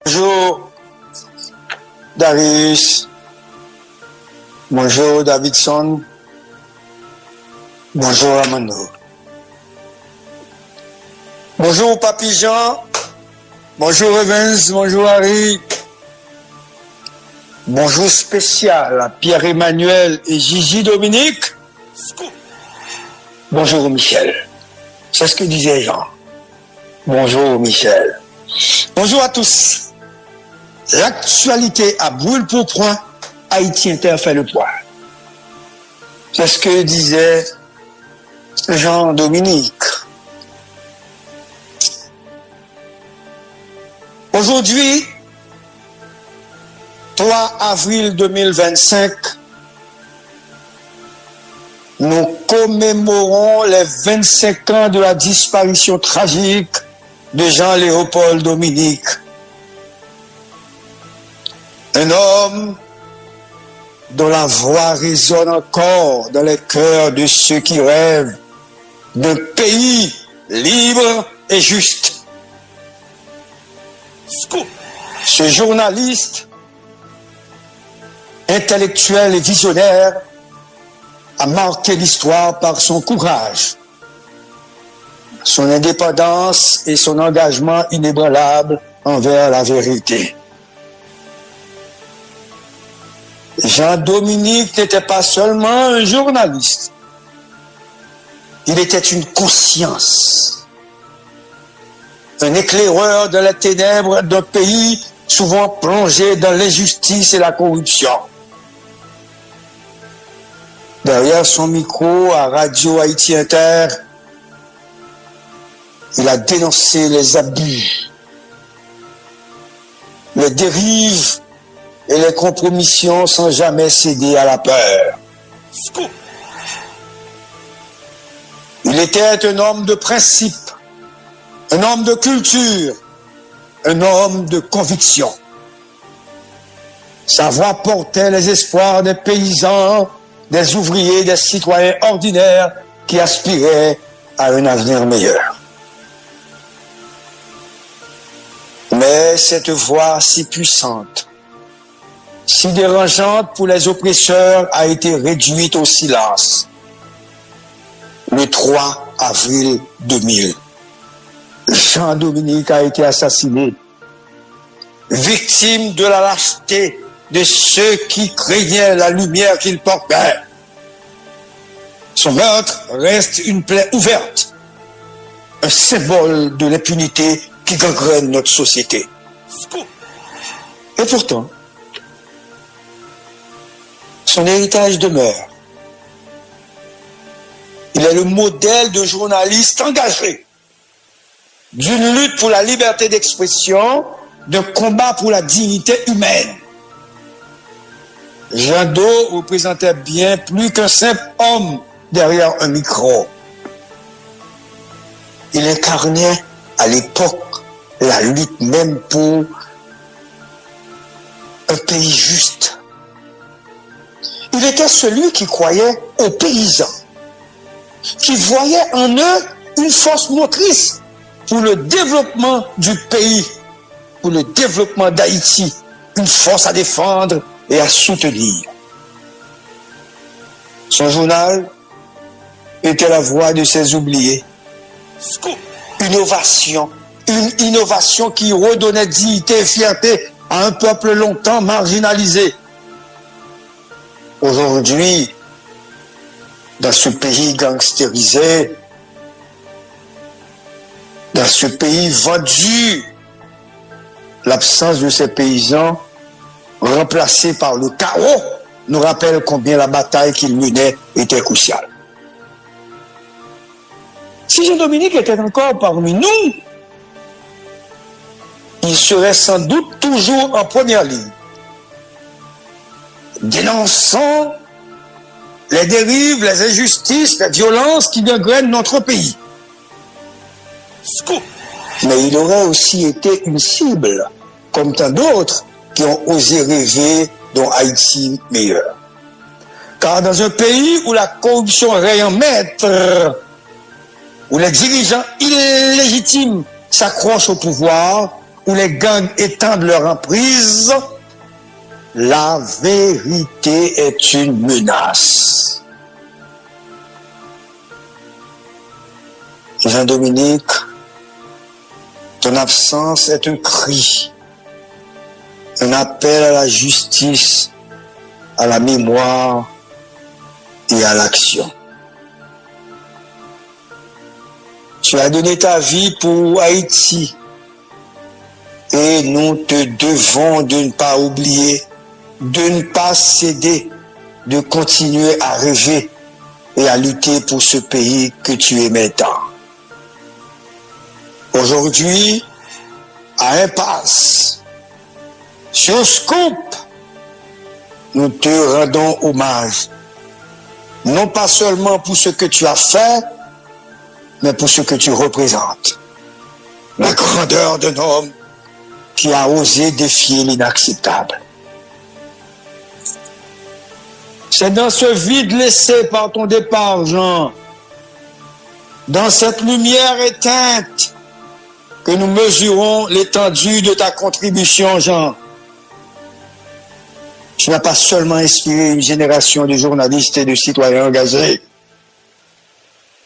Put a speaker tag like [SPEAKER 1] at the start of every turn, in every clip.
[SPEAKER 1] Bonjour Darius, bonjour Davidson, bonjour Amando. Bonjour Papi Jean, bonjour Evans, bonjour Harry. Bonjour spécial à Pierre-Emmanuel et Gigi Dominique. Bonjour Michel. C'est ce que disait Jean. Bonjour Michel. Bonjour à tous. L'actualité à brûle pour point, Haïti Inter fait le poids. C'est ce que disait Jean-Dominique. Aujourd'hui, 3 avril 2025, nous commémorons les 25 ans de la disparition tragique de Jean-Léopold Dominique. Un homme dont la voix résonne encore dans les cœurs de ceux qui rêvent d'un pays libre et juste. Ce journaliste, intellectuel et visionnaire, a marqué l'histoire par son courage, son indépendance et son engagement inébranlable envers la vérité. Jean-Dominique n'était pas seulement un journaliste, il était une conscience, un éclaireur de la ténèbres d'un pays souvent plongé dans l'injustice et la corruption. Derrière son micro à Radio Haïti Inter, il a dénoncé les abus, les dérives et les compromissions sans jamais céder à la peur. Il était un homme de principe, un homme de culture, un homme de conviction. Sa voix portait les espoirs des paysans, des ouvriers, des citoyens ordinaires qui aspiraient à un avenir meilleur. Mais cette voix si puissante, si dérangeante pour les oppresseurs, a été réduite au silence. Le 3 avril 2000, Jean-Dominique a été assassiné, victime de la lâcheté de ceux qui craignaient la lumière qu'il portait. Son meurtre reste une plaie ouverte, un symbole de l'impunité qui gangrène notre société. Et pourtant, son héritage demeure. Il est le modèle d'un journaliste engagé, d'une lutte pour la liberté d'expression, d'un combat pour la dignité humaine. Jean Do représentait bien plus qu'un simple homme derrière un micro. Il incarnait à l'époque la lutte même pour un pays juste. Il était celui qui croyait aux paysans, qui voyait en eux une force motrice pour le développement du pays, pour le développement d'Haïti, une force à défendre et à soutenir. Son journal était la voix de ses oubliés. Une innovation qui redonnait dignité et fierté à un peuple longtemps marginalisé. Aujourd'hui, dans ce pays gangstérisé, dans ce pays vendu, l'absence de ces paysans, remplacés par le chaos, nous rappelle combien la bataille qu'ils menaient était cruciale. Si Jean-Dominique était encore parmi nous, il serait sans doute toujours en première ligne, dénonçant les dérives, les injustices, les violences qui gangrènent notre pays. Mais il aurait aussi été une cible, comme tant d'autres qui ont osé rêver d'un Haïti meilleur. Car dans un pays où la corruption règne en maître, où les dirigeants illégitimes s'accrochent au pouvoir, où les gangs étendent leur emprise, la vérité est une menace. Jean-Dominique, ton absence est un cri, un appel à la justice, à la mémoire et à l'action. Tu as donné ta vie pour Haïti et nous te devons de ne pas oublier, de ne pas céder, de continuer à rêver et à lutter pour ce pays que tu aimais tant. Aujourd'hui, à Impasse, sur Scoop, nous te rendons hommage, non pas seulement pour ce que tu as fait, mais pour ce que tu représentes. La grandeur d'un homme qui a osé défier l'inacceptable. C'est dans ce vide laissé par ton départ, Jean, dans cette lumière éteinte, que nous mesurons l'étendue de ta contribution, Jean. Tu n'as pas seulement inspiré une génération de journalistes et de citoyens engagés,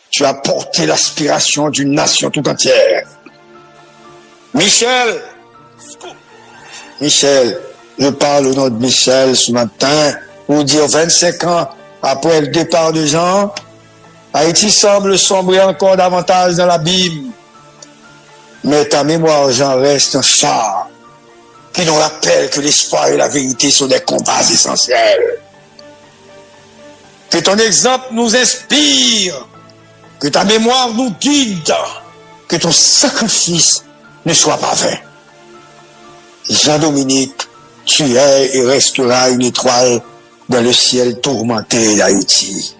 [SPEAKER 1] tu as porté l'aspiration d'une nation tout entière. Michel, je parle au nom de Michel ce matin pour dire 25 ans après le départ de Jean, Haïti semble sombrer encore davantage dans l'abîme. Mais ta mémoire, Jean, reste un phare qui nous rappelle que l'espoir et la vérité sont des combats essentiels. Que ton exemple nous inspire, que ta mémoire nous guide, que ton sacrifice ne soit pas vain. Jean-Dominique, tu es et resteras une étoile dans le ciel tourmenté d'Haïti.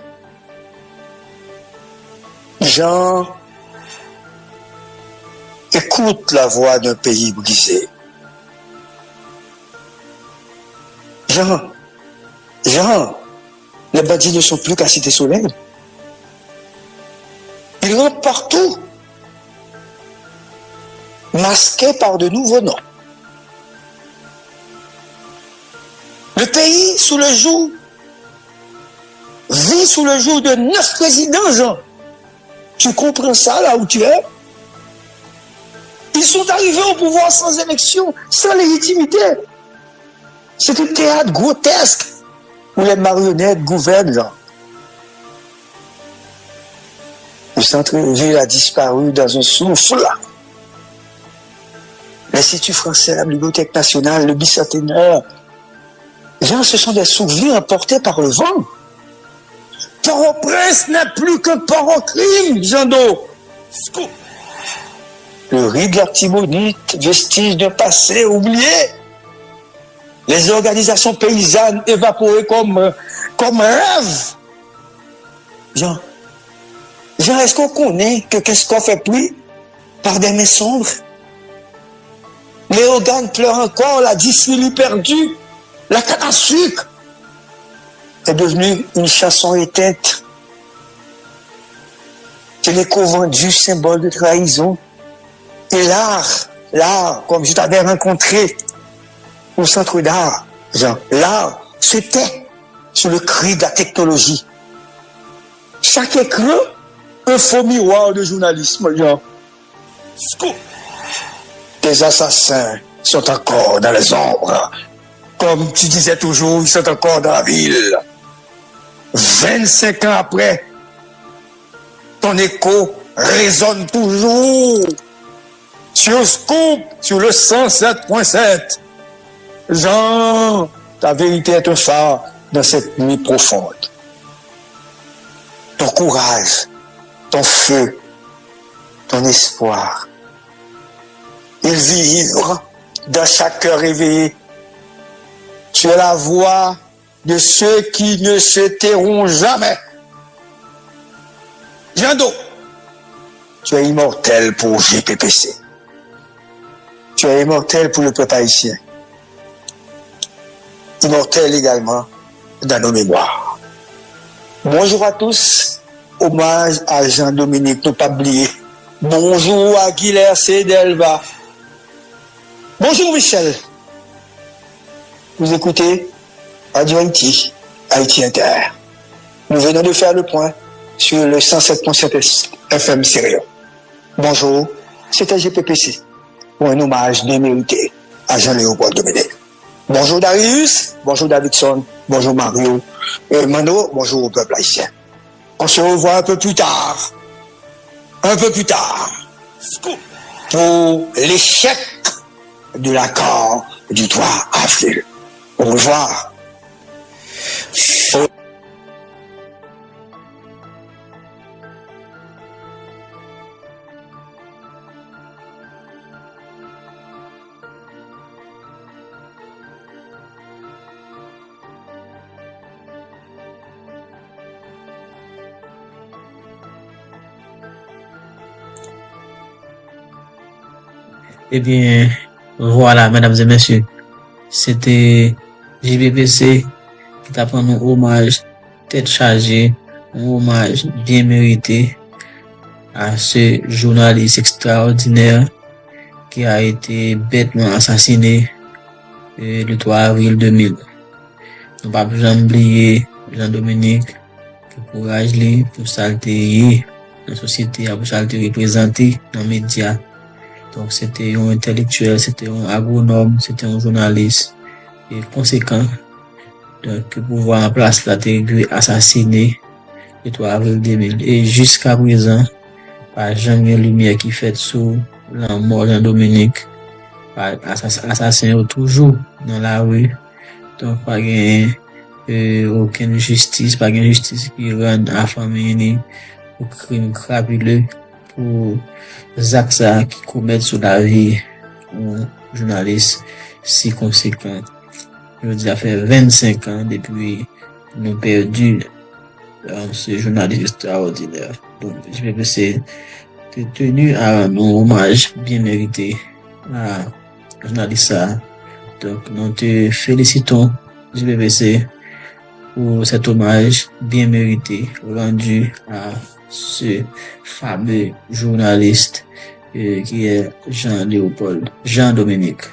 [SPEAKER 1] Jean, écoute la voix d'un pays brisé. Jean, les bandits ne sont plus qu'à Cité Soleil. Ils rentrent partout, masqués par de nouveaux noms. Le pays sous le joug vit sous le joug de 9 présidents, Jean. Tu comprends ça là où tu es? Ils sont arrivés au pouvoir sans élection, sans légitimité. C'est un théâtre grotesque où les marionnettes gouvernent, Jean. Le centre-ville a disparu dans un souffle. L'Institut français, la Bibliothèque nationale, le bicentenaire. Jean, ce sont des souvenirs emportés par le vent. Port-au-Prince n'est plus qu'un port au crime, Jean d'eau. Le riz de l'Artibonite, vestige d'un passé oublié. Les organisations paysannes évaporées comme rêve. Jean, est-ce qu'on connaît que qu'est-ce qu'on fait pris par des mains sombres? Léogane pleure encore la distillerie perdue, la canne à sucre est devenue une chanson éteinte. C'est l'écho vendu, symbole de trahison. Et l'art, comme je t'avais rencontré au centre d'art, Jean, l'art se tait sur le cri de la technologie. Chaque écran, un faux miroir de journalisme, Jean. Tes assassins sont encore dans les ombres. Comme tu disais toujours, ils sont encore dans la ville. 25 ans après, ton écho résonne toujours. Sur Scoop, sur le 107.7. Jean, ta vérité est un phare dans cette nuit profonde. Ton courage, ton feu, ton espoir, ils vivent dans chaque cœur éveillé. Tu es la voix de ceux qui ne se tairont jamais. Jean d'eau, tu es immortel pour GPPC. Tu es immortel pour le peuple haïtien. Immortel également dans nos mémoires. Bonjour à tous. Hommage à Jean-Dominique, ne pas oublier. Bonjour à Guilherme Delva. Bonjour Michel. Vous écoutez Radio Haïti, Haïti Inter. Nous venons de faire le point sur le 107.7 FM Sirius. Bonjour, c'était GPPC pour un hommage bien mérité à Jean-Léopold Dominique. Bonjour Darius, bonjour Davidson, bonjour Mario, et Mano, bonjour au peuple haïtien. On se revoit un peu plus tard, pour l'échec de l'accord du 3 avril. Au revoir.
[SPEAKER 2] Eh bien, voilà, mesdames et messieurs, c'était JBPC qui t'a pris un hommage tête chargée, un hommage bien mérité à ce journaliste extraordinaire qui a été bêtement assassiné le 3 avril 2000. Nous pas besoin d'oublier Jean-Dominique, pour courage li, pour salter la société, pour salter représenter dans les médias. Donc c'était un intellectuel, c'était un agronome, c'était un journaliste et conséquent. Donc pour voir en place la été assassiné le 3 avril 2000. Et jusqu'à présent, pas jamais lumière qui fait sous la mort de Dominique. Assassin toujours dans la rue. Donc pas aucune justice, pas de justice qui rend à la famille pour crime crapuleux, pour actes qui commettent sur la vie d'un journaliste si conséquent. Je veux dire, ça fait 25 ans depuis nous perdu ce journaliste extraordinaire. Donc, je vais c'est tenu à un hommage bien mérité à journaliste. Donc, nous te félicitons, JBPC, pour cet hommage bien mérité rendu à ce fameux journaliste qui est Jean-Dominique.